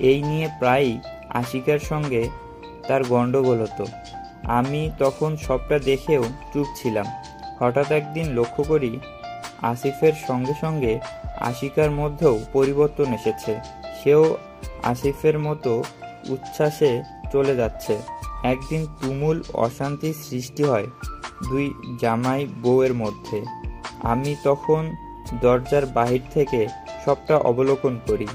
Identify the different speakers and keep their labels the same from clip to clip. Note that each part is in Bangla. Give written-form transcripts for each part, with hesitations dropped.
Speaker 1: এই নিয়ে প্রায়ই আশিকার সঙ্গে তার গণ্ডগোল হতো। আমি তখন সবটা দেখেও চুপ ছিলাম। হঠাৎ একদিন লক্ষ্য করি আসিফের সঙ্গে সঙ্গে আশিকার মধ্যেও পরিবর্তন এসেছে। সেও আসিফের মতো উচ্ছ্বাসে চলে যাচ্ছে। একদিন তুমুল অশান্তির সৃষ্টি হয় দুই জামাই বউয়ের মধ্যে। আমি তখন দরজার বাহির থেকে সবটা অবলোকন করি।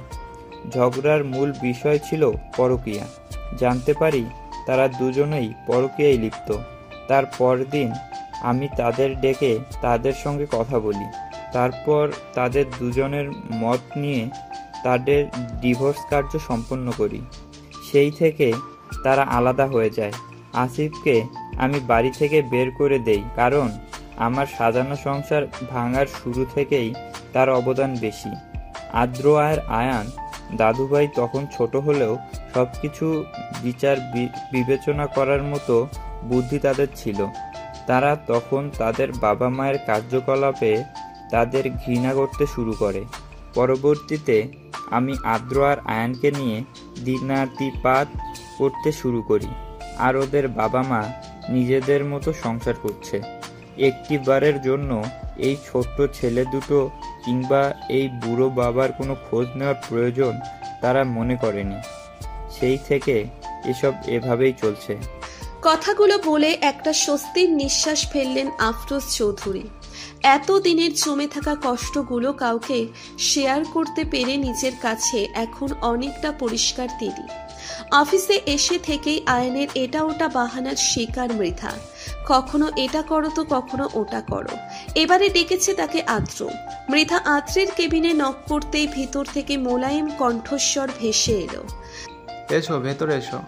Speaker 1: ঝগড়ার মূল বিষয় ছিল পরকীয়া। জানতে পারি তারা দুজনেই পরকীয়ায় লিপ্ত। তার পরদিন আমি তাদের ডেকে তাদের সঙ্গে কথা বলি। তারপর তাদের দুজনের মত নিয়ে তাদের ডিভোর্স কার্য সম্পন্ন করি। সেই থেকে তারা আলাদা হয়ে যায়। আসিফকে আমি বাড়ি থেকে বের করে দেই, কারণ আমার সাজানো সংসার ভাঙার শুরু থেকেই তার অবদান বেশি। আদ্র আর আয়ান দাদুভাই তখন ছোট হলেও সবকিছু বিচার বিবেচনা করার মতো বুদ্ধি তাদের ছিল। তারা তখন তাদের বাবা মায়ের কার্যকলাপে তাদের ঘৃণা করতে শুরু করে। পরবর্তীতে আমি আদ্র আর আয়ানকে নিয়ে দিনাতিপাত করতে শুরু করি, আর ওদের বাবা মা নিজেদের মতো সংসার করছে। একটিবারের জন্য এই ছোট্ট ছেলে দুটো কিংবা এই বুড়ো বাবার কোনো খোঁজ নেওয়ার প্রয়োজন তারা মনে করেনি। সেই থেকে এসব এভাবেই চলছে।
Speaker 2: কথাগুলো বলে একটা স্বস্তির নিঃশ্বাস ফেললেন আফরোজ চৌধুরী। এতদিনের জমে থাকা কষ্টগুলো কাউকে শেয়ার করতে পেরে নিজের কাছে এখন অনেকটা পরিষ্কার তিনি। অফিসে এসে থেকেই আয়নের এটা ওটা বাহানার শিকার মৃধা। কখনো এটা করো তো কখনো ওটা করো। এবারে ডেকেছে তাকে আদ্র। মৃধা আদ্রের কেবিনে নক করতেই ভিতর থেকে মোলায়েম কণ্ঠস্বর ভেসে এলো,
Speaker 3: এসো ভেতরে এসো।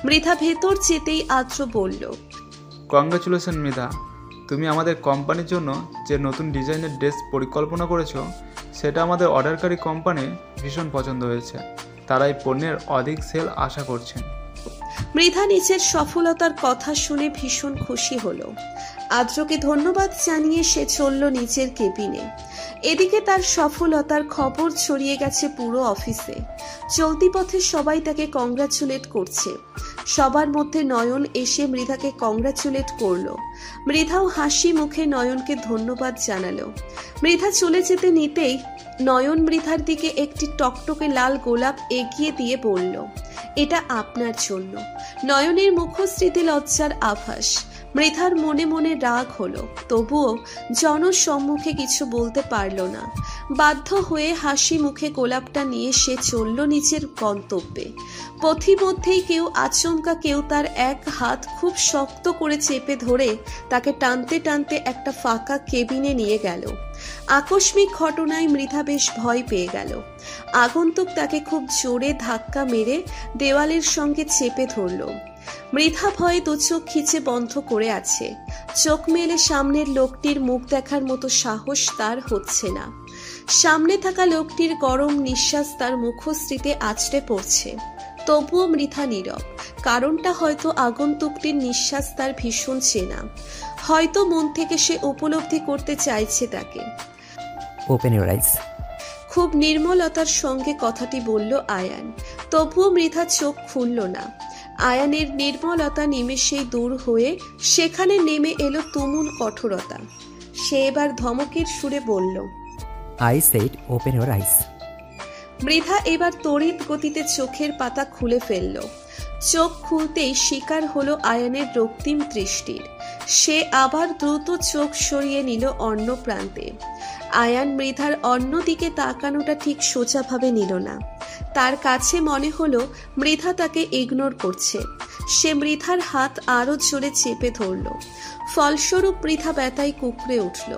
Speaker 2: মৃধা ভেতর যেতেই আদ্র বলল,
Speaker 3: কংগ্রাচুলেশন মৃধা, তুমি আমাদের কোম্পানির জন্য যে নতুন ডিজাইনের ড্রেস পরিকল্পনা করেছো সেটা আমাদের অর্ডারকারী কোম্পানি ভীষণ পছন্দ হয়েছে। তারাই পণ্যের অধিক সেল আশা করছেন।
Speaker 2: মৃধা নিজের সফলতার কথা শুনে ভীষণ খুশি হলো। আদ্রকে ধন্যবাদ জানিয়ে সে চলল নিজের কেবিনে। এদিকে তার সফলতার খবর ছড়িয়ে গেছে পুরো অফিসে। চলতি পথে সবাই তাকে কংগ্রাচুলেট করছে। সবার মধ্যে নয়ন এসে মৃধাকে কংগ্রাচুলেট করলো। মৃধাও হাসি মুখে নয়নকে ধন্যবাদ জানালো। মৃধা চলে যেতে নিতেই নয়ন মৃধার দিকে একটি টকটকে লাল গোলাপ এগিয়ে দিয়ে বলল, এটা আপনার জন্য। নয়নের মুখশ্রীতে লজ্জার আভাস। মৃধার মনে মনে রাগ হলো, তবুও জনসম্মুখে কিছু বলতে পারল না। বাধ্য হয়ে হাসি মুখে গোলাপটা নিয়ে সে চলল নিজের গন্তব্যে। পথিমধ্যেই কেউ আচমকা কেউ তার এক হাত খুব শক্ত করে চেপে ধরে তাকে টানতে টানতে একটা ফাঁকা কেবিনে নিয়ে গেল। আকস্মিক ঘটনায় মৃধা বেশ ভয় পেয়ে গেল। আগন্তুক তাকে খুব জোরে ধাক্কা মেরে দেওয়ালের সঙ্গে চেপে ধরল। মৃধা ভয়ে দু চোখ খিচে বন্ধ করে আছে। চোখ মেলে সামনের লোকটির মুখ দেখার মতো সাহস তার হচ্ছে না। সামনে থাকা লোকটির গরম নিঃশ্বাস তার মুখশ্রীতে আছড়ে পড়ছে। তবুও মৃধা নীরব। কারণটা হয়তো আগন্তুকটির নিঃশ্বাস তার ভীষণ চেনা। হয়তো মন থেকে সে উপলব্ধি করতে চাইছে তাকে।
Speaker 4: Open your eyes.
Speaker 2: খুব নির্মলতার সঙ্গে কথাটি বলল আয়ান। তবুও মৃধা চোখ খুলল না। আয়ানের নির্মলতা নিমেষেই দূর হয়ে সেখানে নেমে এলো তুমুল কঠোরতা। সে এবার ধমকের সুরে বলল,
Speaker 4: I said open your eyes.
Speaker 2: Mridha এবার তড়িৎ গতিতে চোখের পাতা খুলে ফেলল। চোখ খুলতেই শিকার হলো আয়ানের রক্তিম দৃষ্টির। সে আবার দ্রুত চোখ সরিয়ে নিল অন্য প্রান্তে। আয়ান মৃধার অন্যদিকে তাকানোটা ঠিক সোজাভাবে নিল না। তার কাছে মনে হলো মৃধা তাকে ইগনোর করছে। সে মৃধার হাত আরো জোরে চেপে ধরল। ফলস্বরূপ মৃধা ব্যথায় কুঁকড়ে উঠল।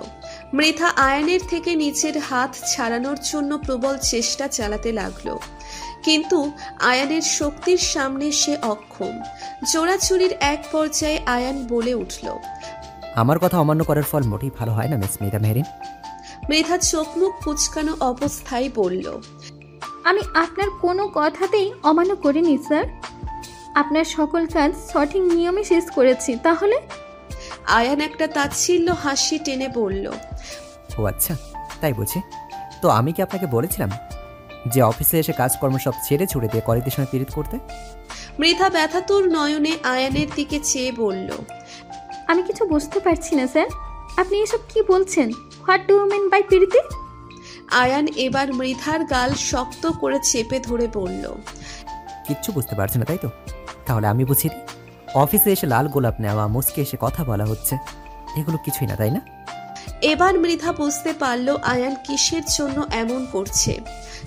Speaker 2: মৃধা আয়ানের থেকে নিজের হাত ছাড়ানোর জন্য প্রবল চেষ্টা চালাতে লাগলো, কিন্তু আয়ানের শক্তির সামনে সে অক্ষম। জোড়াছুরির এক পর্যায়ে আয়ান বলে উঠল,
Speaker 4: আমার কথা অমান্য করার ফল মোটেই ভালো হয় না মিস মৃধা মেহরিন।
Speaker 2: মৃধা চোখ মুখ কুচকানো অবস্থায় বলল,
Speaker 5: আমি আপনার কোনো কথাতেই অমান্য করিনি স্যার। আপনার সকল কাজ সঠিক নিয়মে শেষ করেছি। তাহলে?
Speaker 2: আয়ান একটা তাচ্ছিল্য হাসি টেনে বলল,
Speaker 4: ও আচ্ছা, তাই বুঝি। তো আমি কি আপনাকে বলেছিলাম যে অফিসে এসে কাজকর্ম সব ছেড়ে ছুড়ে দিয়ে কলিগদের সঙ্গে পীড়িত করতে?
Speaker 2: মৃধা ব্যথাতুর নয়নে আয়ানের দিকে চেয়ে বলল,
Speaker 5: আমি কিছু বুঝতে পারছি না স্যার, আপনি এসব কি বলছেন? What do you mean by Priti?
Speaker 2: Ayaan এবার মৃধার গাল শক্ত করে চেপে ধরে বলল,
Speaker 4: কিচ্ছু বুঝতে পারছি না তাই তো? তাহলে আমি বুঝিয়ে দিই। অফিসে এসে লাল গোলাপ নেওয়া, মুসকে এসে কথা বলা হচ্ছে, এগুলো কিছুই না তাই না?
Speaker 2: এবার মৃধা বুঝতে পারল আয়ান কিসের জন্য এমন করছে,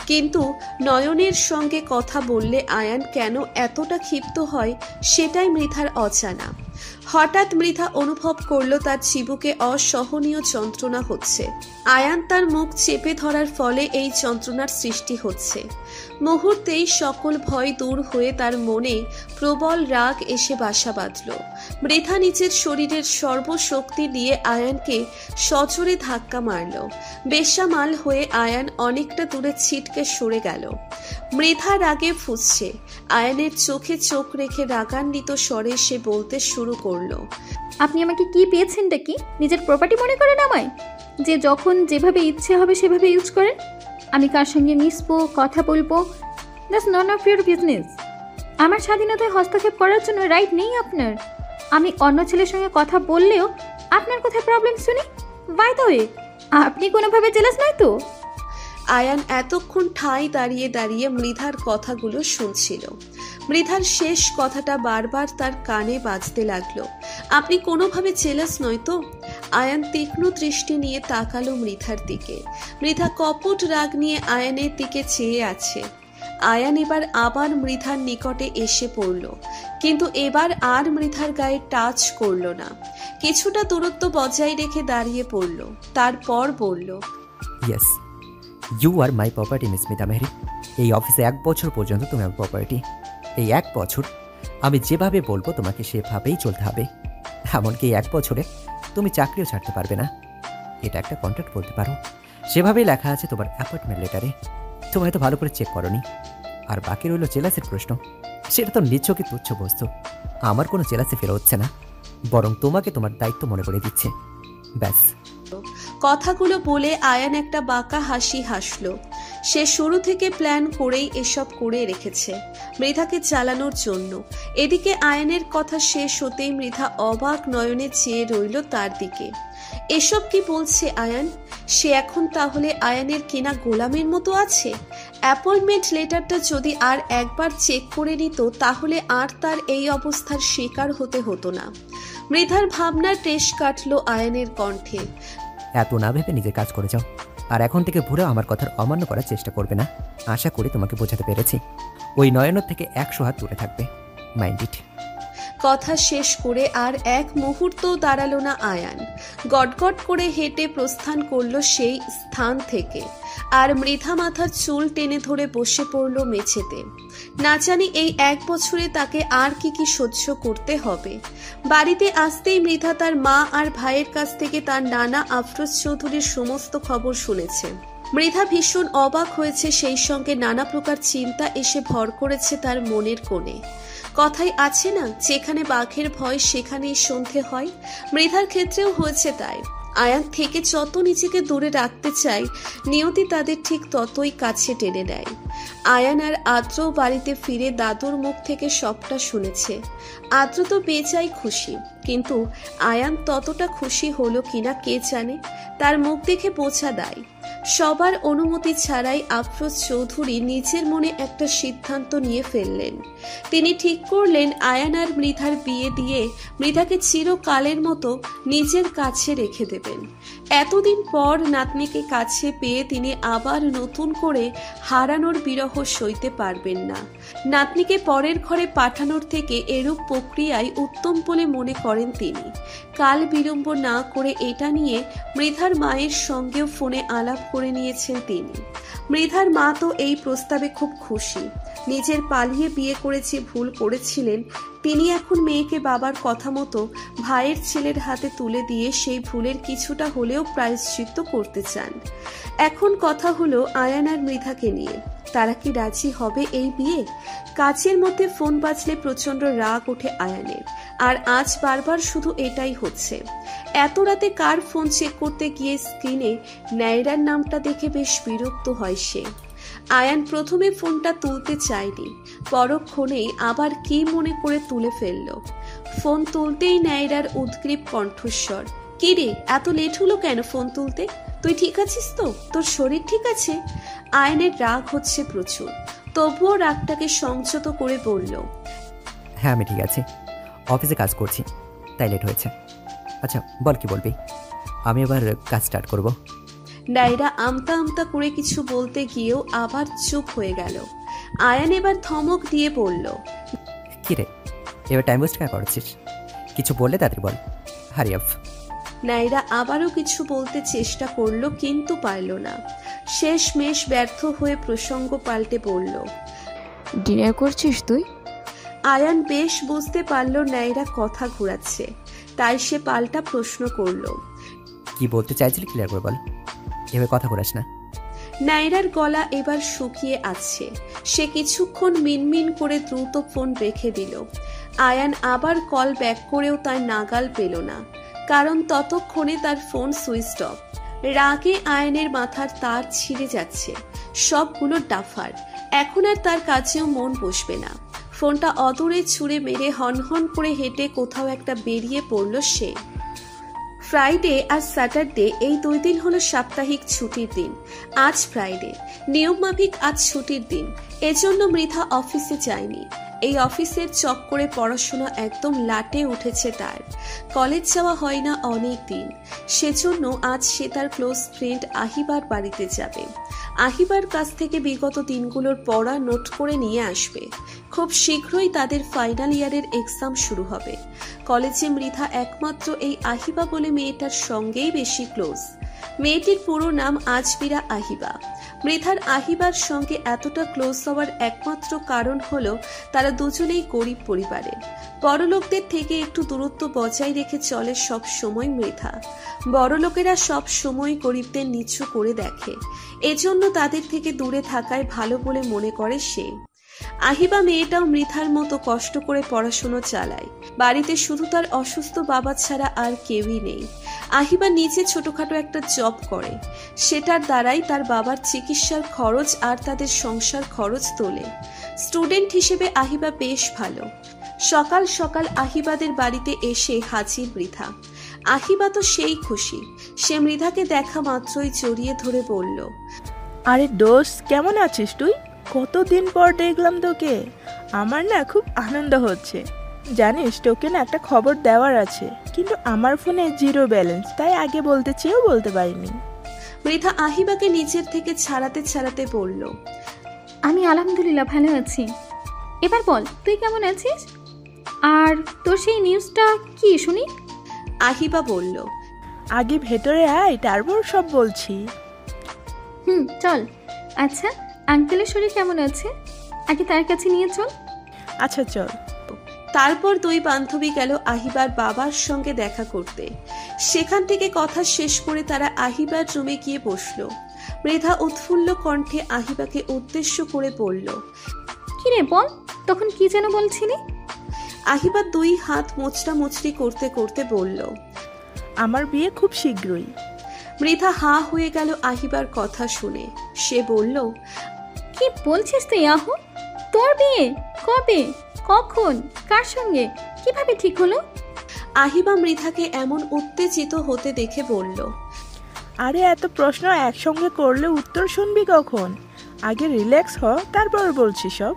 Speaker 2: কিন্তু নয়নের সঙ্গে কথা বললে আয়ান কেন এতটা ক্ষিপ্ত হয় সেটাই মৃধার অজানা। হঠাৎ মৃধা অনুভব করল তার চিবুকে অসহনীয় যন্ত্রণা হচ্ছে। আয়ান তার মুখ চেপে ধরার ফলে এই যন্ত্রণার সৃষ্টি হচ্ছে। মুহূর্তেই সকল ভয় দূর হয়ে তার মনে প্রবল রাগ এসে বাসা বাঁধল। মৃধা নিজের শরীরের সর্বশক্তি দিয়ে আয়ানকে সজোরে ধাক্কা মারল। বেসামাল হয়ে আয়ান অনেকটা দূরে ছিটকে সরে গেল। মৃধা রাগে ফুঁসছে। আয়ানের চোখে চোখ রেখে রাগান্বিত স্বরে সে বলতে শুরু করলো,
Speaker 5: আপনি আমাকে কি পেয়েছেনটা কি? নিজের প্রপার্টি মনে করেন আমায়? যে যখন যেভাবে ইচ্ছে হবে সেভাবে ইউজ করেন। আমি কার সঙ্গে মিশবো, কথা বলবো, that's none of your business. আমার স্বাধীনতায় হস্তক্ষেপ করার জন্য রাইট নেই আপনার। আমি অন্য ছেলের সঙ্গে কথা বললেও আপনার কোথায় প্রবলেম শুনি? বাই দ্য ওয়ে, আপনি কোনোভাবে জেলাস নয় তো?
Speaker 2: আয়ান এতক্ষণ ঠাঁই দাঁড়িয়ে দাঁড়িয়ে মৃধার কথাগুলো শুনছিল। মৃধার শেষ কথাটা বারবার তার কানে বাজতে লাগলো, আপনি কোনোভাবে জেলাস নয় তো? আয়ান তীক্ষ্ণ দৃষ্টি নিয়ে তাকালো মৃধার দিকে। মৃধা কপট রাগ নিয়ে আয়ানের দিকে চেয়ে আছে। আয়ান এবার আবার মৃধার নিকটে এসে পড়ল, কিন্তু এবার আর মৃধার গায়ে টাচ করল না। কিছুটা দূরত্ব বজায় রেখে দাঁড়িয়ে পড়ল, তারপর বলল,
Speaker 4: yes, you are my property miss Mita Mehri. এই অফিসে 1 বছর পর্যন্ত তুমি আমার প্রপার্টি। এই 1 বছর আমি যেভাবে বলবো তোমাকে সেভাবেই চলতে হবে। এমনকি এই 1 বছরে তুমি চাকরিও ছাড়তে পারবে না। এটা একটা কন্ট্রাক্ট বলতে পারো। সেভাবেই লেখা আছে তোমার অ্যাপয়েন্টমেন্ট লেটারে। তুমি হয়তো ভালো করে চেক করনি। আর বাকি রইল জেলাসের প্রশ্ন। সেটা তো নিছকই তুচ্ছ বস্তু। আমার কোনো জেলাসে ফেরা হচ্ছে না, বরং তোমাকে তোমার দায়িত্ব মনে করে দিচ্ছে, ব্যাস।
Speaker 2: কথাগুলো বলে আয়ান একটা বাঁকা হাসি হাসলো। সে শুরু থেকে প্ল্যান করেই এসব করে রেখেছে মৃধাকে চালানোর জন্য। এদিকে আয়ানের কথা শেষ হতেই মৃধা অবাক নয়নে চেয়ে রইল তার দিকে। এসব কি বলছে আয়ান? সে এখন তাহলে আয়ানের কেনা গোলামের মতো আছে? অ্যাপয়েন্টমেন্ট লেটারটা যদি আর একবার চেক করে নিত তাহলে আর তার এই অবস্থার শিকার হতে হতো না। মৃধার ভাবনার টেশ কাটল আয়ানের কণ্ঠে।
Speaker 4: এত না ভেবে নিজের কাজ করে যাও, আর এখন থেকে ভুলে আমার কথার অমান্য করার চেষ্টা করবে না। আশা করি তোমাকে বোঝাতে পেরেছি। ওই নয়নের থেকে 100 হাত দূরে থাকবে, মাইন্ড ইট।
Speaker 2: কথা শেষ করে আর এক মুহূর্ত দাঁড়ালো না আয়ান। গটগট করে হেঁটে প্রস্থান করলো সেই স্থান থেকে। আর মৃধা মাথার চুল টেনে ধরে বসে পড়ল মেঝেতে। না জানি এই 1 বছরে তাকে আর কি কি সহ্য করতে হবে। বাড়িতে আসতেই মৃধা তার মা আর ভাইয়ের কাছ থেকে তার নানা আফরোজ চৌধুরীর সমস্ত খবর শুনেছে। মৃধা ভীষণ অবাক হয়েছে, সেই সঙ্গে নানা প্রকার চিন্তা এসে ভর করেছে তার মনের কোণে। কথাই আছে না, যেখানে বাঘের ভয় সেখানেই সন্ধে হয়। মৃধার ক্ষেত্রেও হয়েছে তাই। আয়ান থেকে যত নিজেকে দূরে রাখতে চায়, নিয়তি তাদের ঠিক ততই কাছে টেনে নেয়। আয়ান আর আদ্র বাড়িতে ফিরে দাদুর মুখ থেকে সবটা শুনেছে। আদ্র তো বেজায় খুশি, কিন্তু আয়ান ততটা খুশি হলো কিনা কে জানে। তার মুখ দেখে বোঝা দেয় সবার অনুমতি ছাড়াই আফরোজ চৌধুরী নিজের মনে একটা সিদ্ধান্ত নিয়ে ফেললেন। তিনি ঠিক করলেন আয়ান আর মৃধার বিয়ে দিয়ে মৃধাকে চিরকালের মতো নিজের কাছে রেখে দেবেন। এতদিন পর নাতনিকে কাছে পেয়ে তিনি আবার নতুন করে হারানোর বিরহ সইতে পারবেন না। নাতনিকে পরের ঘরে পাঠানোর থেকে এরূপ প্রক্রিয়ায় উত্তম বলে মনে করেন তিনি। কাল বিলম্ব না করে এটা নিয়ে মৃধার মায়ের সঙ্গেও ফোনে আলাপ করে নিয়েছেন তিনি। মৃধার মা তো এই প্রস্তাবে খুব খুশি। নিজের পালিয়ে বিয়ে করেছে ভুল করেছিলেন, তিনি এখন মেয়েকে বাবার কথা মতো ভাইয়ের ছেলের হাতে তুলে দিয়ে সেই ভুলের কিছুটা হলেও প্রায়শ্চিত্ত করতে চান। এখন কথা হলো আয়ান আর মৃধাকে নিয়ে। তারা কি রাজি হবে এই বিয়ে? কাজের মধ্যে ফোন বাজলে প্রচন্ড রাগ ওঠে আয়ানের, আর আজ বারবার শুধু এটাই হচ্ছে। এত রাতে কার ফোন চেক করতে গিয়ে স্ক্রিনে নাইরার নামটা দেখে বেশ বিরক্ত হয় সে। আয়ান প্রথমে ফোনটা তুলতে চায়নি, পরক্ষণেই আবার কি মনে করে তুলে ফেলল। ফোন তুলতেই নায়রার উদ্গ্রীব কণ্ঠস্বর, কি রে এত লেট হলো কেন ফোন তুলতে? তুই ঠিক আছিস তো? তোর শরীর ঠিক আছে? আয়ানের রাগ হচ্ছে প্রচুর, তবুও রাগটাকে সংযত করে বলল,
Speaker 4: হ্যাঁ আমি ঠিক আছি, অফিসে কাজ করছি, তাই লেট হয়েছে। আচ্ছা বল কি বলবি, আমি এবার কাজ স্টার্ট করব।
Speaker 2: নায়রা আমতা আমতা করে কিছু বলতে গিয়েও আবার চুপ হয়ে গেল। আয়ান এবার ধমক দিয়ে বলল,
Speaker 4: কি রে এবার টাইম ওয়েস্ট কেন করছিস? কিছু বললে তাড়াতাড়ি বল, হারি আপ।
Speaker 2: নায়রা আবারও কিছু বলতে চেষ্টা করলো কিন্তু পারল না। শেষমেশ ব্যর্থ হয়ে প্রসঙ্গ পাল্টে বলল,
Speaker 6: ডিনার করছিস তুই?
Speaker 2: আয়ান বেশ বুঝতে পারল নায়রা কথা ঘুরাচ্ছে, তাই সে পাল্টা প্রশ্ন করলো।
Speaker 4: কি বলতে চাইছিলি ক্লিয়ার করে বল, এভাবে কথা বলিস না।
Speaker 2: নায়রার গলা এবার শুকিয়ে আছে, সে কিছুক্ষণ মিনমিন করে দ্রুত ফোন রেখে দিল। আয়ান আবার কল ব্যাক করেও তার নাগাল পেল না, কারণ ততক্ষণে তার ফোন সুইচ অফ। রাগে আয়ানের মাথার তার ছিঁড়ে যাচ্ছে, সবগুলো ডাফার। এখন আর তার কাছেও মন বসবে না। ফোনটা অদূরে ছুঁড়ে মেরে হনহন করে হেঁটে কোথাও একটা বেরিয়ে পড়ল সে। ফ্রাইডে আর স্যাটারডে এই 2 দিন হলো সাপ্তাহিক ছুটির দিন। আজ ফ্রাইডে, নিয়মমাফিক আজ ছুটির দিন, এজন্য মৃধা অফিসে যায়নি। এই অফিসের চক্করে পড়াশোনা একদম লাটে উঠেছে তার। কলেজ যাওয়া হয় না অনেক দিন, সেজন্য আজ সে তার ক্লোজ ফ্রেন্ড আহিবার বাড়িতে যাবে। আহিবার কাছ থেকে বিগত দিনগুলোর পড়া নোট করে নিয়ে আসবে। খুব শীঘ্রই তাদের ফাইনাল ইয়ারের এক্সাম শুরু হবে। কলেজে মৃধা একমাত্র এই আহিবা বলে মেয়েটার সঙ্গেই বেশি ক্লোজ। মেয়েটির পুরো নাম আজমিরা আহিবা। মৃধার আহিবার সঙ্গে এতটা ক্লোজ হওয়ার একমাত্র কারণ হলো তারা দুজনেই গরিব পরিবারের। বড়লোকদের থেকে একটু দূরত্ব বজায় রেখে চলে সব সময় মৃধা। বড়লোকেরা সব সময় গরিবদের নিচু করে দেখে, এজন্য তাদের থেকে দূরে থাকায় ভালো বলে মনে করে সে। আহিবা মেয়েটাও মৃধার মতো কষ্ট করে পড়াশোনা চালায়। বাড়িতে শুধু তার অসুস্থ বাবা ছাড়া আর কেউই নেই। আহিবা নিজে ছোটখাটো একটা জব করে, সেটার দ্বারাই তার বাবার চিকিৎসার খরচ আর তাদের সংসার খরচ তোলে। স্টুডেন্ট হিসেবে আহিবা বেশ ভালো। সকাল সকাল আহিবাদের বাড়িতে এসে হাজির মৃধা। আহিবা তো সেই খুশি, সে মৃধাকে দেখা মাত্রই জড়িয়ে ধরে বলল,
Speaker 7: আরে দোস্ত, কেমন আছিস তুই? কতদিন পর দেখলাম তোকে। আমার না খুব আনন্দ হচ্ছে। জানিস তোকে না একটা খবর দেওয়ার আছে, কিন্তু আমার ফোনে 0 ব্যালেন্স, তাই আগে বলতে চেয়েও বলতে পারিনি।
Speaker 2: মৃধা আহিবাকে নিচের থেকে ছাড়াতে ছাড়াতে বলল,
Speaker 5: আমি আলহামদুলিল্লাহ ভালো আছি। এবার বল তুই কেমন আছিস, আর তোর সেই নিউজটা কি শুনি?
Speaker 2: আহিবা বলল,
Speaker 7: আগে ভেতরে আয়, তারপর সব বলছি।
Speaker 5: চল। আচ্ছা আঙ্কেলের শরীর কেমন আছে, আগে তার কাছে নিয়ে চল।
Speaker 7: আচ্ছা চল।
Speaker 2: তারপর 2 বান্ধবী গেল আহিবার বাবার সঙ্গে দেখা করতে। সেখান থেকে কথা শেষ করে তারা আহিবার রুমে গিয়ে বসল। মৃধা উৎফুল্ল কণ্ঠে আহিবাকে উদ্দেশ্য করে বলল,
Speaker 5: কি রে বল, তখন কি যেন বলছিলি?
Speaker 2: আহিবা 2 হাত মোচড়া মুচড়ি করতে করতে বলল,
Speaker 7: আমার বিয়ে খুব শীঘ্রই।
Speaker 2: মৃধা হা হয়ে গেল আহিবার কথা শুনে। সে বলল,
Speaker 5: কি বলছিস তুই আহু? তোর বিয়ে কবে, কখন, কার সঙ্গে, কিভাবে ঠিক হলো?
Speaker 2: আহিবা মৃধাকে এমন উত্তেজিত হতে দেখে বলল,
Speaker 7: আরে এত প্রশ্ন একসঙ্গে করলে উত্তর শুনবি কখন? আগে রিল্যাক্স হ, তারপর বলছি সব।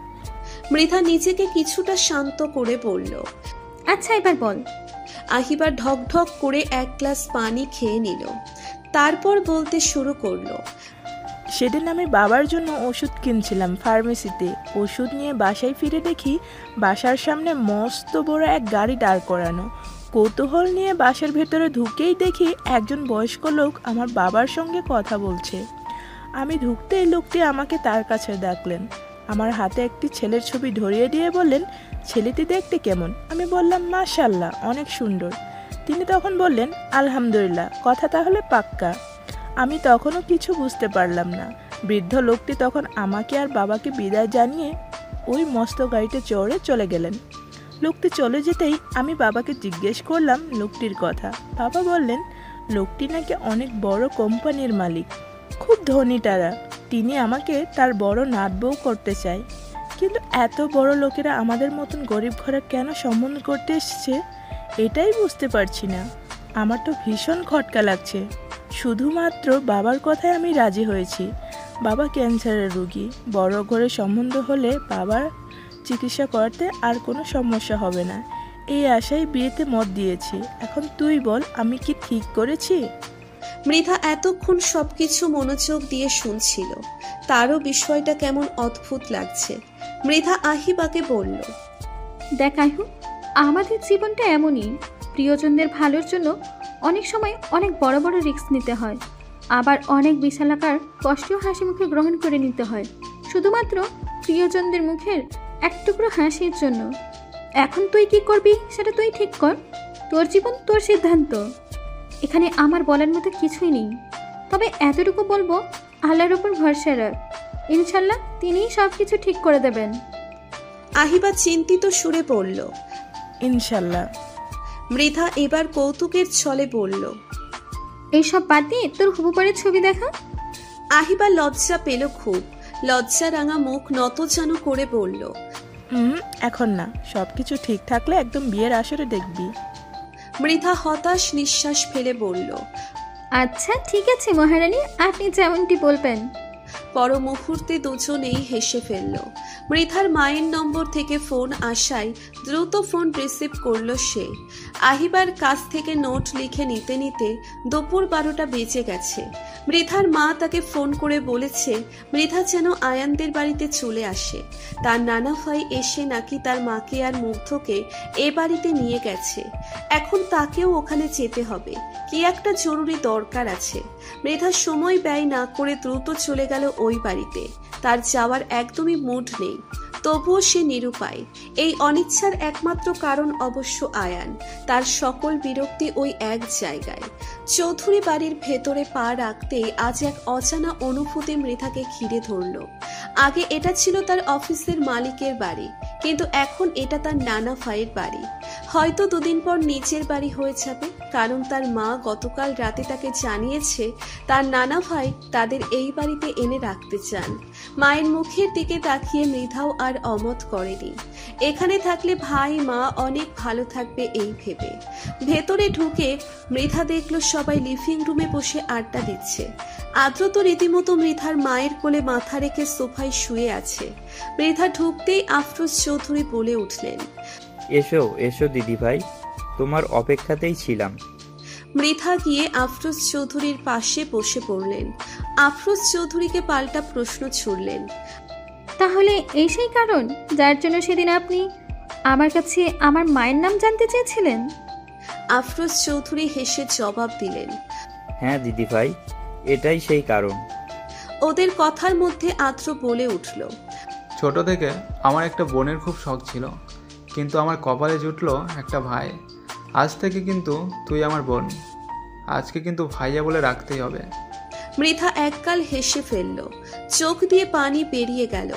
Speaker 2: মৃধা নিজেকে কিছুটা শান্ত করে বলল,
Speaker 5: আচ্ছা এবার বল।
Speaker 2: আহিবা ঢক ঢক করে 1 গ্লাস পানি খেয়ে নিল, তারপর বলতে শুরু করলো,
Speaker 7: সেদিন আমি বাবার জন্য ওষুধ কিনছিলাম ফার্মেসিতে। ওষুধ নিয়ে বাসায় ফিরে দেখি বাসার সামনে মস্ত বড় এক গাড়ি দাঁড় করানো। কৌতূহল নিয়ে বাসার ভেতরে ঢুকেই দেখি একজন বয়স্ক লোক আমার বাবার সঙ্গে কথা বলছে। আমি ঢুকতেই লোকটি আমাকে তার কাছে ডাকলেন। আমার হাতে একটি ছেলের ছবি ধরিয়ে দিয়ে বললেন, ছেলেটি দেখতে কেমন? আমি বললাম, মাশাআল্লাহ, অনেক সুন্দর। তিনি তখন বললেন, আলহামদুলিল্লাহ, কথা তাহলে পাক্কা। আমি তখনও কিছু বুঝতে পারলাম না। বৃদ্ধ লোকটি তখন আমাকে আর বাবাকে বিদায় জানিয়ে ওই মস্ত গাড়িতে চড়ে চলে গেলেন। লোকটি চলে যেতেই আমি বাবাকে জিজ্ঞেস করলাম লোকটির কথা। বাবা বললেন, লোকটি নাকি অনেক বড় কোম্পানির মালিক, খুব ধনী তারা। তিনি আমাকে তার বড় নাতবউ করতে চায়। কিন্তু এত বড় লোকেরা আমাদের মতন গরিব ঘরে কেন সম্বন্ধ করতে এসেছে এটাই বুঝতে পারছি না। আমার তো ভীষণ খটকা লাগছে। শুধুমাত্র বাবার কথায় আমি রাজি হয়েছি। বাবা ক্যান্সারের রোগী, বড় ঘরে সম্বন্ধ হলে বাবার চিকিৎসা করাতে আর কোনো সমস্যা হবে না, এই আশায় বিয়েতে মত দিয়েছি। এখন তুই বল, আমি কি ঠিক করেছি?
Speaker 2: মৃধা এতক্ষণ সবকিছু মনোযোগ দিয়ে শুনছিল। তারও বিষয়টা কেমন অদ্ভুত লাগছে। মৃধা আহিবাকে বলল,
Speaker 5: দেখ আয়ু, আমাদের জীবনটা এমনই। প্রিয়জনদের ভালোর জন্য অনেক সময় অনেক বড় বড় রিস্ক নিতে হয়, আবার অনেক বিশালাকার কষ্টও হাসি মুখে গ্রহণ করে নিতে হয়, শুধুমাত্র প্রিয়জনদের মুখের এক টুকরো হাসির জন্য। এখন তুই কি করবি সেটা তুই ঠিক কর। তোর জীবন, তোর সিদ্ধান্ত। এখানে আমার বলার মতো কিছুই নেই। তবে এতটুকু বলবো, আল্লাহর উপর ভরসা রাখ, ইনশাল্লাহ তিনিই সব কিছু ঠিক করে দেবেন।
Speaker 2: আহিবা চিন্তিত সুরে বলল,
Speaker 7: ইনশাল্লাহ।
Speaker 2: মৃধা এবার কৌতুকের ছলে বলল,
Speaker 5: এইসব বাদ দিয়ে তোর হবু পরের ছবি দেখা।
Speaker 2: আহিবা লজ্জা পেল খুব। লজ্জা রাঙা মুখ নত যেন করে বলল,
Speaker 7: এখন না, সবকিছু ঠিক থাকলে একদম বিয়ের আসরে দেখবি।
Speaker 2: মৃধা হতাশ নিঃশ্বাস ফেলে বলল,
Speaker 5: আচ্ছা ঠিক আছে মহারানী, আপনি যেমনটি বলবেন।
Speaker 2: পর মুহূর্তে দুজনেই হেসে ফেলল। মৃধার মায়ের নম্বর থেকে ফোন আসায় দ্রুত ফোন রিসিভ করলো সে। আহিবার কাছ থেকে নোট লিখে নিতে নিতে দুপুর 12টা বেজে গেছে। মৃধার মা তাকে ফোন করে বলেছে মৃধা যেন আয়ানদের বাড়িতে চলে আসে। তার নানা ভাই এসে নাকি তার মাকে আর মুগ্ধকে এ বাড়িতে নিয়ে গেছে। এখন তাকেও ওখানে যেতে হবে, কি একটা জরুরি দরকার আছে। মৃধা সময় ব্যয় না করে দ্রুত চলে গেল ওই বাড়িতে। তার যাওয়ার একদমই মুড নেই, তবুও সে নিরুপায়। এই অনিচ্ছার একমাত্র কারণ অবশ্য আয়ান। তার সকল বিরক্তি ওই এক জায়গায়। চৌধুরী বাড়ির ভেতরে পা রাখতেই আজ এক অজানা অনুভূতি মৃধাকে ঘিরে ধরল। আগে এটা ছিল তার অফিসের মালিকের বাড়ি, কিন্তু এখন এটা তার নানা ভাইয়ের বাড়ি। হয়তো দুদিন পর নিজের বাড়ি হয়ে যাবে, কারণ তার মা গতকাল রাতে তাকে জানিয়েছে তার নানা ভাই তাদের এই বাড়িতে এনে রাখতে চান। মায়ের মুখের দিকে তাকিয়ে মৃধাও আর অমত করেনি। এখানে থাকলে ভাই মা অনেক ভালো থাকবে এই ভেবে ভেতরে ঢুকে মৃধা দেখল সবাই লিভিং রুমে বসে আড্ডা দিচ্ছে। আদ্র তো রীতিমতো মৃধার মায়ের কোলে মাথা রেখে সোফায় শুয়ে আছে। মৃধা ঢুকতেই আফরোজ চৌধুরী বলে উঠলেন,
Speaker 1: এসো এসো দিদি ভাই, তোমার অপেক্ষাতেই ছিলাম।
Speaker 2: মৃধা গিয়ে আফরোজ চৌধুরীর পাশে বসে পড়লেন। আফরোজ চৌধুরীকে পাল্টা প্রশ্ন ছুড়লেন,
Speaker 5: তাহলে এই সেই কারণ যার জন্য সেদিন আপনি আমার কাছে আমার মায়ের নাম জানতে চেয়েছিলেন?
Speaker 2: আফরোজ চৌধুরী হেসে জবাব দিলেন,
Speaker 1: হ্যাঁ দিদি ভাই, এটাই সেই কারণ।
Speaker 2: ওদের কথার মধ্যে আদ্র বলে উঠল,
Speaker 3: ছোট থেকে আমার একটা বোনের খুব শখ ছিল, কিন্তু আমার কপালে জুটলো একটা ভাই। আজ থেকে কিন্তু তুই আমার বোন, আজকে কিন্তু ভাইয়া বলে রাখতেই হবে।
Speaker 2: মৃধা এককাল হেসে ফেলল, চোখ দিয়ে পানি বেরিয়ে গেল।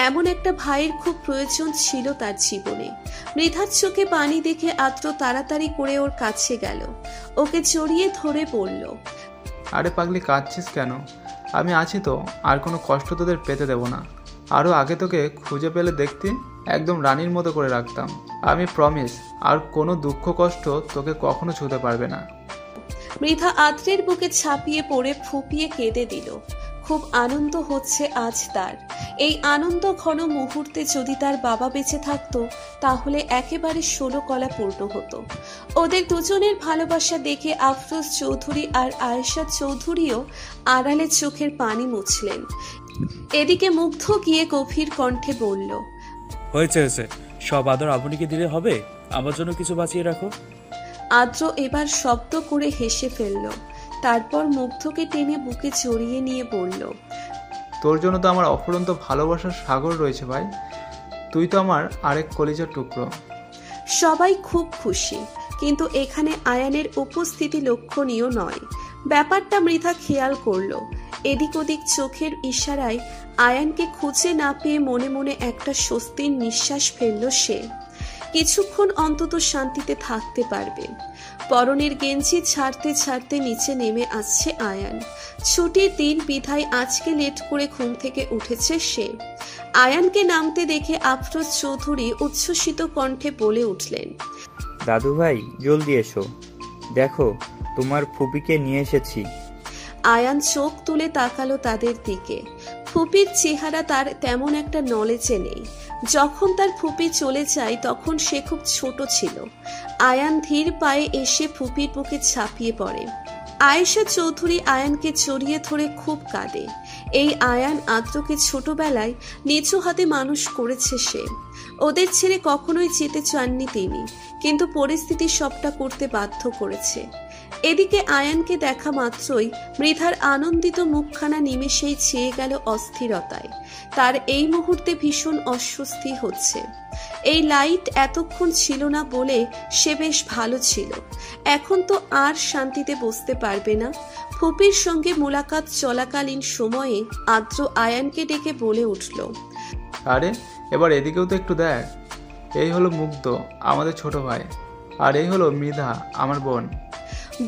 Speaker 2: এমন একটা ভাইয়ের খুব প্রয়োজন ছিল তার জীবনে। মৃধার চোখে পানি দেখে আদ্র তাড়াতাড়ি করে ওর কাছে গেল, ওকে জড়িয়ে ধরে বলল,
Speaker 3: আরে পাগলি, কাঁদছিস কেন? আমি আছি তো, আর কোনো কষ্ট তোদের পেতে দেব না। আরও আগে তোকে খুঁজে পেলে দেখতি একদম রানীর মতো করে রাখতাম। আমি প্রমিস, আর কোনো দুঃখ কষ্ট তোকে কখনো ছুঁতে পারবে না।
Speaker 2: মৃধা আদ্রের বুকে ছাপিয়ে পড়ে ফুপিয়ে কেঁদে দিল। খুব আনন্দ হচ্ছে আজ তার। এই আনন্দ ঘন মুহূর্তে যদি তার বাবা বেঁচে থাকতো তাহলে একেবারে 16 কলা পূর্ণ হতো। ওদের দুজনের ভালোবাসা দেখে আফরোজ চৌধুরী আর আয়েশা চৌধুরীও আড়ালে চোখের পানি মুছলেন। এদিকে মুগ্ধ গিয়ে গভীর কণ্ঠে বলল,
Speaker 8: হয়েছে হয়েছে, সব আদর আপনিকে দিলে হবে, আমার জন্য কিছু বাঁচিয়ে রাখো।
Speaker 2: আদ্র এবার শব্দ করে হেসে ফেলল। তারপর মুগ্ধকে টেনে বুকে জড়িয়ে নিয়ে বলল,
Speaker 3: তোর জন্য তো আমার অফুরন্ত ভালোবাসার সাগর রয়েছে ভাই, তুই তো আমার আরেক কলিজার টুকরো।
Speaker 2: সবাই খুব খুশি, কিন্তু এখানে আয়ানের উপস্থিতি লক্ষণীয় নয়। ব্যাপারটা মৃধা খেয়াল করলো। এদিক ওদিক চোখের ইশারায় আয়ানকে খুঁজে না পেয়ে মনে মনে একটা স্বস্তির নিঃশ্বাস ফেলল সে। কিছুক্ষণ অন্তত শান্তিতে থাকতে পারবে। পরনের গেঞ্জি ছাড়তে ছাড়তে নিচে নেমে আসছে আয়ান। ছুটির দিন বিধায় আজকে লেট করে ঘুম থেকে উঠেছে সে। আয়ানকে নামতে দেখে আফরোজ চৌধুরী উচ্ছ্বসিত কণ্ঠে বলে উঠলেন,
Speaker 1: দাদু ভাই জলদি এসো, দেখো তোমার ফুপিকে নিয়ে এসেছি।
Speaker 2: আয়ান চোখ তুলে তাকালো তাদের দিকে। ফুপির চেহারা তার তেমন একটা নলেজে নেই। যখন তার ফুপি চলে যায় তখন সে খুব ছোট ছিল। আয়ান ধীর পায়ে এসে ফুপির বুকে ঝাঁপিয়ে পড়ে। আয়েশা চৌধুরী আয়ানকে জড়িয়ে ধরে খুব কাঁদে। এই আয়ান আদ্রকে ছোটবেলায় নিচু হাতে মানুষ করেছে সে। ওদের ছেড়ে কখনোই যেতে চাননি তিনি, কিন্তু পরিস্থিতি সবটা করতে বাধ্য করেছে। এদিকে আয়ানকে দেখা মাত্রই মৃধার আনন্দিত মুখখানা নিমেষেই ছেয়ে গেল অস্থিরতায়। তার এই মুহূর্তে ভীষণ অস্বস্তি হচ্ছে। এই লাইট এতক্ষণ ছিল না বলে সে বেশ ভালো ছিল, এখন তো আর শান্তিতে বসতে পারবে না। ফুপির সঙ্গে মোলাকাত চলাকালীন সময়ে আদ্র আয়ানকে ডেকে বলে উঠল,
Speaker 3: আরে এবার এদিকেও তো একটু দেখ। এই হলো মুগ্ধ, আমাদের ছোট ভাই, আর এই হলো মৃধা, আমার বোন।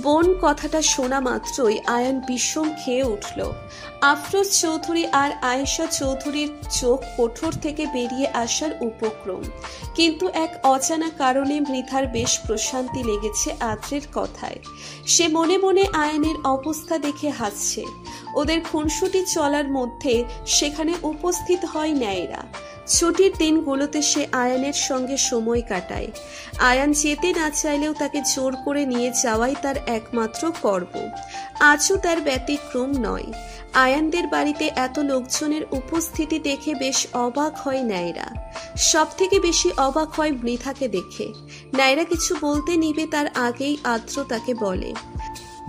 Speaker 2: বোন কথাটা শোনা মাত্রই আয়ান বিষম খেয়ে উঠল। আফরোজ চৌধুরী আর আয়েশা চৌধুরীর চোখ কোঠর থেকে বেরিয়ে আসার উপক্রম, কিন্তু এক অজানা কারণে মৃধার বেশ প্রশান্তি লেগেছে আদ্রের কথায়। সে মনে মনে আয়ানের অবস্থা দেখে হাসছে। ওদের খুনসুটি চলার মধ্যে সেখানে উপস্থিত হয় ন্যায়রা। ছুটির দিনগুলোতে সে আয়ানের সঙ্গে সময় কাটায়। আয়ান যেতে না চাইলেও তাকে জোর করে নিয়ে যাওয়াই তার একমাত্র কর্ম। আজও তার ব্যতিক্রম নয়। আয়ানদের বাড়িতে এত লোকজনের উপস্থিতি দেখে বেশ অবাক হয় ন্যায়রা। সব থেকে বেশি অবাক হয় মৃধাকে দেখে। ন্যায়রা কিছু বলতে নিবে তার আগেই আদ্র তাকে বলে,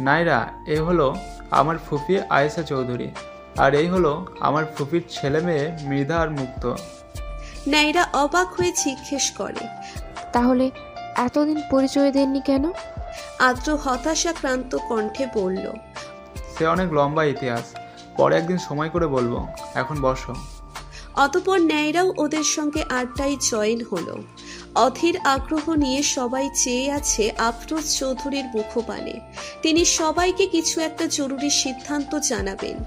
Speaker 3: নাইরা, এই হলো আমার ফুফি আয়েশা চৌধুরী, আর এই হলো আমার ফুফির ছেলে মেয়ে মৃধা আর মুক্ত।
Speaker 2: ন্যায়রা অবাক হয়ে জিজ্ঞেস করে,
Speaker 6: তাহলে এতদিন পরিচয় দেননি কেন?
Speaker 2: আদ্র হতাশাক্রান্ত কণ্ঠে বলল,
Speaker 3: সে অনেক লম্বা ইতিহাস, পরে একদিন সময় করে বলবো, এখন বসো।
Speaker 2: অতঃপর ন্যায়রাও ওদের সঙ্গে আড্ডায় জয়েন হলো। অধীর আগ্রহ নিয়ে সবাই চেয়ে আছে আফরোজ চৌধুরীর মুখপানে। তিনি সবাইকে কিছু একটা জরুরি সিদ্ধান্ত জানাবেন।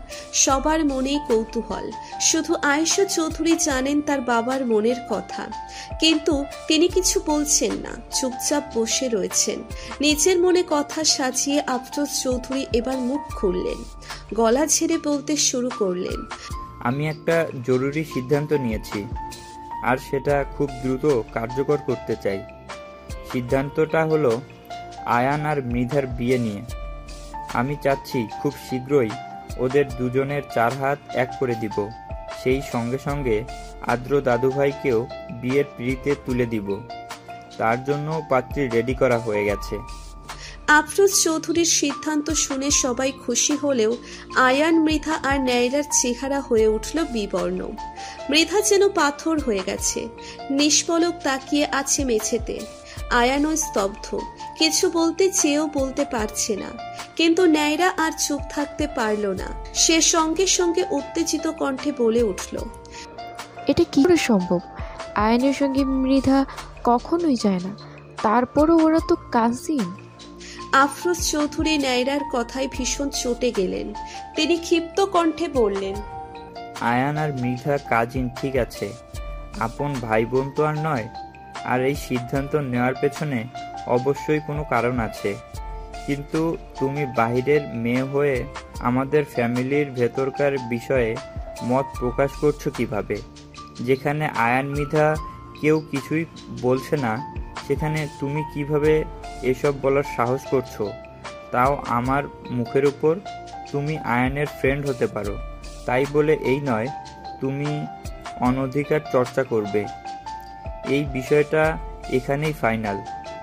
Speaker 2: সবার মনেই কৌতূহল। শুধু আয়েশা চৌধুরী জানেন তার বাবার মনের কথা, কিন্তু তিনি কিছু বলছেন না, চুপচাপ বসে রয়েছেন। নিজের মনে কথা সাজিয়ে আফরোজ চৌধুরী এবার মুখ খুললেন, গলা ঝেড়ে বলতে শুরু করলেন,
Speaker 1: আমি একটা জরুরি সিদ্ধান্ত নিয়েছি, আর সেটা খুব দ্রুত কার্যকর করতে চাই। সিদ্ধান্তটা হলো আয়ান আর মৃধার বিয়ে নিয়ে। আমি চাচ্ছি খুব শীঘ্রই ওদের দুজনের 4 হাত এক করে দিব। সেই সঙ্গে সঙ্গে আদ্র দাদুভাইকেও বিয়ের পিঁড়িতে তুলে দিব। তার জন্য পাত্রী রেডি করা হয়ে গেছে।
Speaker 2: আফরোজ চৌধুরীর সিদ্ধান্ত শুনে সবাই খুশি হলেও আয়ান, মৃধা আর ন্যায়রার চেহারা হয়ে উঠল বিবর্ণ। মৃধা যেন পাথর হয়ে গেছে, নিষ্পলক তাকিয়ে আছে মেঝেতে। আয়ানও স্তব্ধ, কিছু বলতে চেয়েও বলতে পারছে না। কিন্তু ন্যায়রা আর চুপ থাকতে পারল না। সে সঙ্গে সঙ্গে উত্তেজিত কণ্ঠে বলে উঠল,
Speaker 6: এটা কি করে সম্ভব? আয়নের সঙ্গে মৃধা কখনোই যায় না, তারপরও ওরা তো কাজিন।
Speaker 2: আফরোজ চৌধুরী ন্যায়রার কথায় ভীষণ চটে গেলেন। তিনি ক্ষিপ্ত কণ্ঠে বললেন,
Speaker 1: আয়ান আর মৃধা কাজিন ঠিক আছে, আপন ভাই বোন তো আর নয়। আর এই সিদ্ধান্ত নেওয়ার পেছনে অবশ্যই কোনো কারণ আছে, কিন্তু তুমি বাহিরের মেয়ে হয়ে আমাদের ফ্যামিলির ভেতরকার বিষয়ে মত প্রকাশ করছো কিভাবে? যেখানে আয়ান মৃধা কেউ কিছুই বলছে না, সেখানে তুমি কিভাবে এসব বলার সাহস করছো? তাও আমার মুখের উপর। তুমি আয়ানের ফ্রেন্ড হতে পারো, তাই বলে এই নয় তুমি অনধিকার চর্চা করবে। এই বিষয়টা এখানেই ফাইনাল।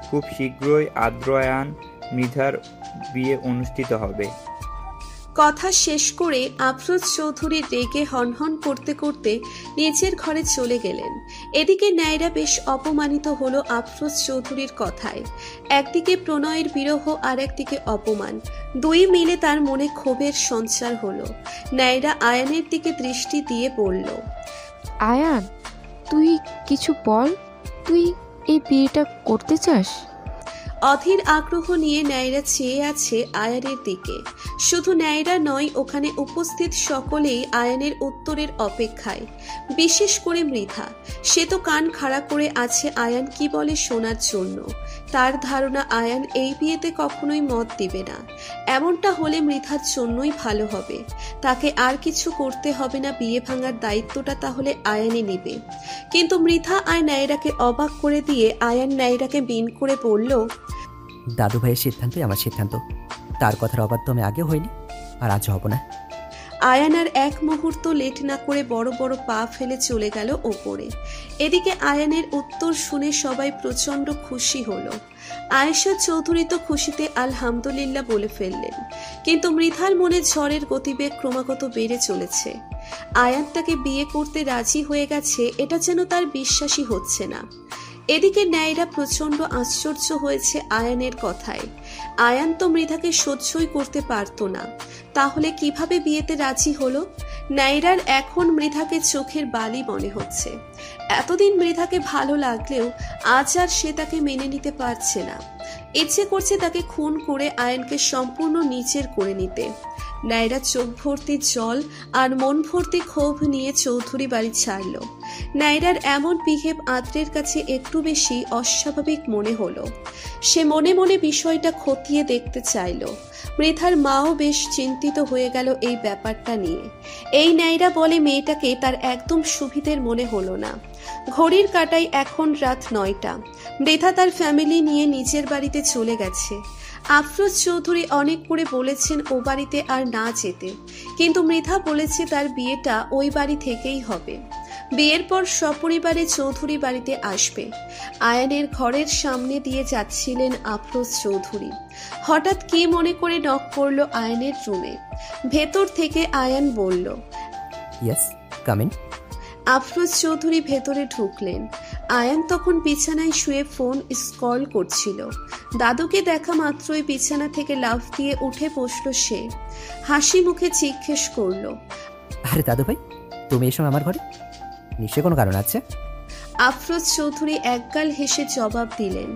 Speaker 1: খুব শীঘ্রই আদ্র আয়ান মৃধার বিয়ে অনুষ্ঠিত হবে।
Speaker 2: কথা শেষ করে আফরোজ চৌধুরী রেগে হনহন করতে করতে নিজের ঘরে চলে গেলেন। এদিকে ন্যায়রা বেশ অপমানিত হলো আফরোজ চৌধুরীর কথায়। একদিকে প্রণয়ের বিরহ আর একদিকে অপমান, দুই মিলে তার মনে ক্ষোভের সঞ্চার হলো। ন্যায়রা আয়ানের দিকে দৃষ্টি দিয়ে বলল,
Speaker 6: আয়ান, তুই কিছু বল, তুই এই বিয়েটা করতে চাস?
Speaker 2: অধীর আগ্রহ নিয়ে নায়রা চেয়ে আছে আয়ানের দিকে। শুধু নায়রা নয়, ওখানে উপস্থিত সকলেই আয়ানের উত্তরের অপেক্ষায়, বিশেষ করে মৃধা। সে তো কান খাড়া করে আছে আয়ান কি বলে শোনার জন্য। তার ধারণা আয়ান এই বিয়েতে কখনোই মত দিবে না। এমনটা হলে মৃধার জন্যই ভালো হবে। তাকে আর কিছু করতে হবে না, বিয়ে ভাঙার দায়িত্বটা তাহলে আয়ানে নেবে। কিন্তু মৃধা আর নায়রাকে অবাক করে দিয়ে আয়ান নায়রাকে বিন করে বলল,
Speaker 4: দাদু ভাইয়ের সিদ্ধান্তই আমার সিদ্ধান্ত। তার কথার অবাধ্য আমি আগেও হইনি, আর আজ হব না।
Speaker 2: আয়ান আর এক মুহূর্ত লেট না করে বড় বড় পা ফেলে চলে গেল ওপরে। এদিকে আয়ানের উত্তর শুনে সবাই প্রচন্ড খুশি হলো। আয়েশা চৌধুরী তো খুশিতে আলহামদুলিল্লাহ বলে ফেললেন, কিন্তু মৃধার মনে ঝড়ের গতিবেগ ক্রমাগত বেড়ে চলেছে। আয়ান তাকে বিয়ে করতে রাজি হয়ে গেছে, এটা যেন তার বিশ্বাসই হচ্ছে না। এদিকে নায়রা প্রচন্ড আশ্চর্য হয়েছে আয়ানের কথায়। আয়ান তো মৃধাকে সহ্যই করতে পারত না, তাহলে কিভাবে বিয়েতে রাজি হলো? নায়রার এখন মৃধাকে চোখের বালি মনে হচ্ছে। এতদিন মৃধাকে ভালো লাগলেও আজ আর সে তাকে মেনে নিতে পারছে না। ইচ্ছে করছে তাকে খুন করে আয়ানকে সম্পূর্ণ নিজের করে নিতে। নায়রা চোখ ভর্তি জল আর মন ভর্তি ক্ষোভ নিয়ে চৌধুরী বাড়ি ছাড়ল। নায়রার এমন বিহেভ আদ্রের কাছে একটু বেশি অস্বাভাবিক মনে হলো। সে মনে মনে বিষয়টা খতিয়ে দেখতে চাইল। মৃধার মাও বেশ চিন্তিত হয়ে গেল এই ব্যাপারটা নিয়ে। এই নায়রা বলে মেয়েটাকে তার একদম সুবিধের মনে হলো না। ঘড়ির কাঁটায় এখন রাত 9টা। মৃধা তার ফ্যামিলি নিয়ে নিজের বাড়িতে চলে গেছে। আফরোজ চৌধুরী অনেক করে বলেছেন ও বাড়িতে আর না যেতে, কিন্তু মৃধা বলেছে তার বিয়েটা ওই বাড়ি থেকেই হবে। বিয়ের পর সপরিবারে চৌধুরী বাড়িতে আসবে। আয়ানের ঘরের সামনে দিয়ে যাচ্ছিলেন আফরোজ চৌধুরী। হঠাৎ কি মনে করে নক করলো আয়ানের রুমে। ভেতর থেকে আয়ান বলল,
Speaker 4: yes, come in.
Speaker 2: Afroz Chowdhury ভেতরে ঢুকলেন। আয়ান তখন বিছানায় শুয়ে ফোন স্ক্রল করছিল। দাদুকে দেখা মাত্রই বিছানা থেকে লাফ দিয়ে উঠে বসলো সে। হাসি মুখে জিজ্ঞেস করলো,
Speaker 4: আরে দাদু ভাই, তুমি এসো আমার ঘরে? নিশ্চয় কোনো কারণ আছে।
Speaker 2: আফরোজ চৌধুরী একগাল হেসে জবাব দিলেন,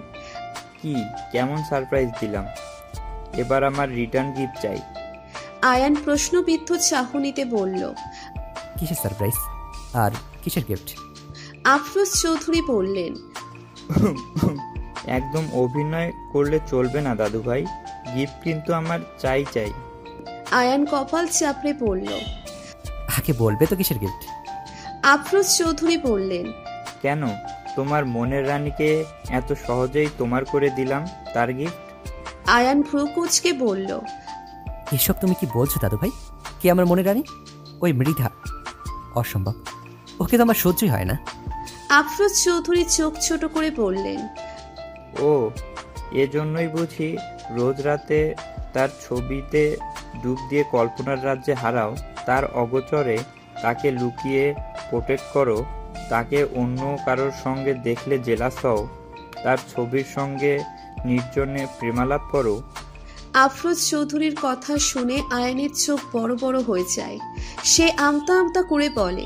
Speaker 1: কি কেমন সারপ্রাইজ দিলাম, এবার আমার রিটার্ন গিফট চাই।
Speaker 2: আয়ান প্রশ্নবিদ্ধ চাহনিতে বলল,
Speaker 4: কিসের সারপ্রাইজ আর কিসের গিফট?
Speaker 2: আফরোজ চৌধুরী বললেন,
Speaker 1: একদম অভিনয় করলে চলবে না দাদু ভাই, গিফট কিন্তু আমার চাই চাই।
Speaker 2: আয়ান কপাল চাপড়ে বলল,
Speaker 4: আগে বলবে তো কিসের গিফট?
Speaker 2: আফরোজ চৌধুরী বললেন,
Speaker 1: কেন, তোমার মনের রানীকে এত সহজেই তোমার করে দিলাম, তার গিফট।
Speaker 2: আয়ান ভ্রু কুঁচকে বলল,
Speaker 4: এসব তুমি কি বলছো দাদু ভাই? কি আমার মনে রানী? ওই মৃধা? অসম্ভব, ওকে তো আমার সহ্যই হয় না।
Speaker 2: আফরোজ চৌধুরী চোখ ছোট করে বললেন,
Speaker 1: ও, এজন্যই বুঝি রোজ রাতে তার ছবিতে ডুব দিয়ে কল্পনার রাজ্যে হারাও, তার অগোচরে তাকে লুকিয়ে প্রোটেক্ট করো, তাকে অন্য কারোর সঙ্গে দেখলে জেলাস হও, তার ছবির সঙ্গে নির্জনে প্রেমালাপ করো।
Speaker 2: আফরোজ চৌধুরীর কথা শুনে আয়ানের চোখ বড় বড় হয়ে যায়। সে আমতা আমতা করে বলে,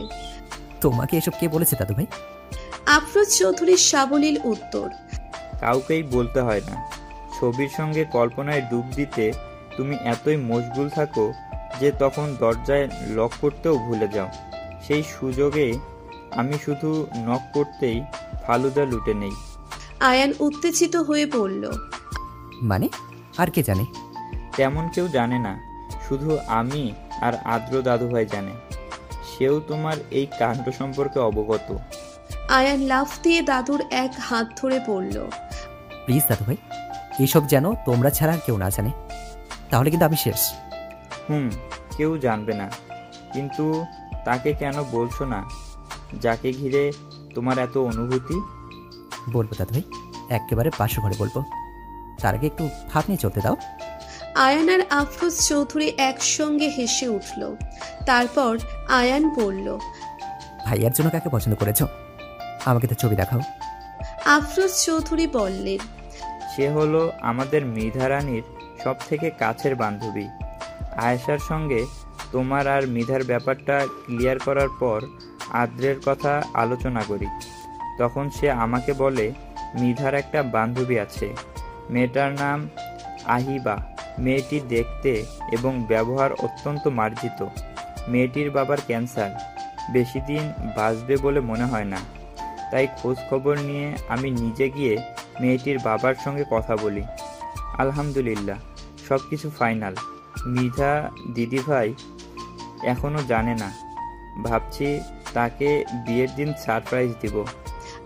Speaker 4: তোমাকে এসব কে বলেছে দাদু ভাই?
Speaker 2: আফরোজ চৌধুরীর সাবলীল উত্তর,
Speaker 1: কাউকেই বলতে হয় না। ছবির সঙ্গে কল্পনায় ডুব দিতে তুমি এতই মশগুল থাকো যে তখন দরজায় লক করতেও ভুলে যাও। সেই সুযোগে আমি শুধু নক করতেই ফালুদা লুটে নেই।
Speaker 2: আয়ান উত্তেজিত হয়ে বলল,
Speaker 4: মানে আর কে জানে?
Speaker 1: তেমন কেউ জানে না, শুধু আমি আর আদ্র দাদুভাই জানে। সেও তোমার এই কাণ্ড সম্পর্কে অবগত।
Speaker 2: আয়ান লাফ দিয়ে দাদুর এক হাত ধরে বলল,
Speaker 4: প্লিজ দাদু ভাই, এইসব যেন তোমরা ছাড়া আর কেউ না জানে, তাহলে কিন্তু আমি শেষ।
Speaker 1: কেউ জানবে না, কিন্তু তাকে কেন বলছো না যাকে ঘিরে তোমার এত অনুভূতি?
Speaker 4: বলবো দাদু ভাই, একেবারে পাশে ঘরে বলবো। তার আগে একটু ভাব নিয়ে চলতে দাও।
Speaker 2: আয়ান আর আফরোজ চৌধুরী একসঙ্গে হেসে উঠল। তারপর আয়ান বলল,
Speaker 4: ভাইয়ার জন্য কাকে পছন্দ করেছো? আমাকে তো ছবি দেখাও।
Speaker 2: আফরোজ চৌধুরী বললেন,
Speaker 1: সে হলো আমাদের মৃধা রানীর সব থেকে কাছের বান্ধবী। আয়েশার সঙ্গে তোমার আর মৃধার ব্যাপারটা ক্লিয়ার করার পর আদ্রের কথা আলোচনা করি। তখন সে আমাকে বলে মৃধার একটা বান্ধবী আছে, মেয়েটার নাম আহিবা। মেয়েটি দেখতে এবং ব্যবহার অত্যন্ত মার্জিত। মেয়েটির বাবার ক্যান্সার, বেশি দিন বাঁচবে বলে মনে হয় না। তাই খোঁজ খবর নিয়ে আমি নিজে গিয়ে মেয়েটির বাবার সঙ্গে কথা বলি। আলহামদুলিল্লাহ, সব কিছু ফাইনাল। মৃধা দিদিভাই এখনও জানে না। ভাবছি তাকে বিয়ের দিন সারপ্রাইজ দিব।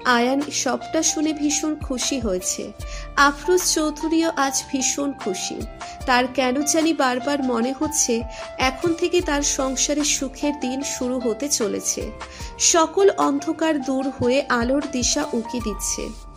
Speaker 2: আয়ান সবটা শুনে ভীষণ খুশি হয়েছে। আফরোজ চৌধুরীও আজ ভীষণ খুশি। তার কেন জানি বারবার মনে হচ্ছে এখন থেকে তার সংসারে সুখের দিন শুরু হতে চলেছে। সকল অন্ধকার দূর হয়ে আলোর দিশা উঁকি দিচ্ছে।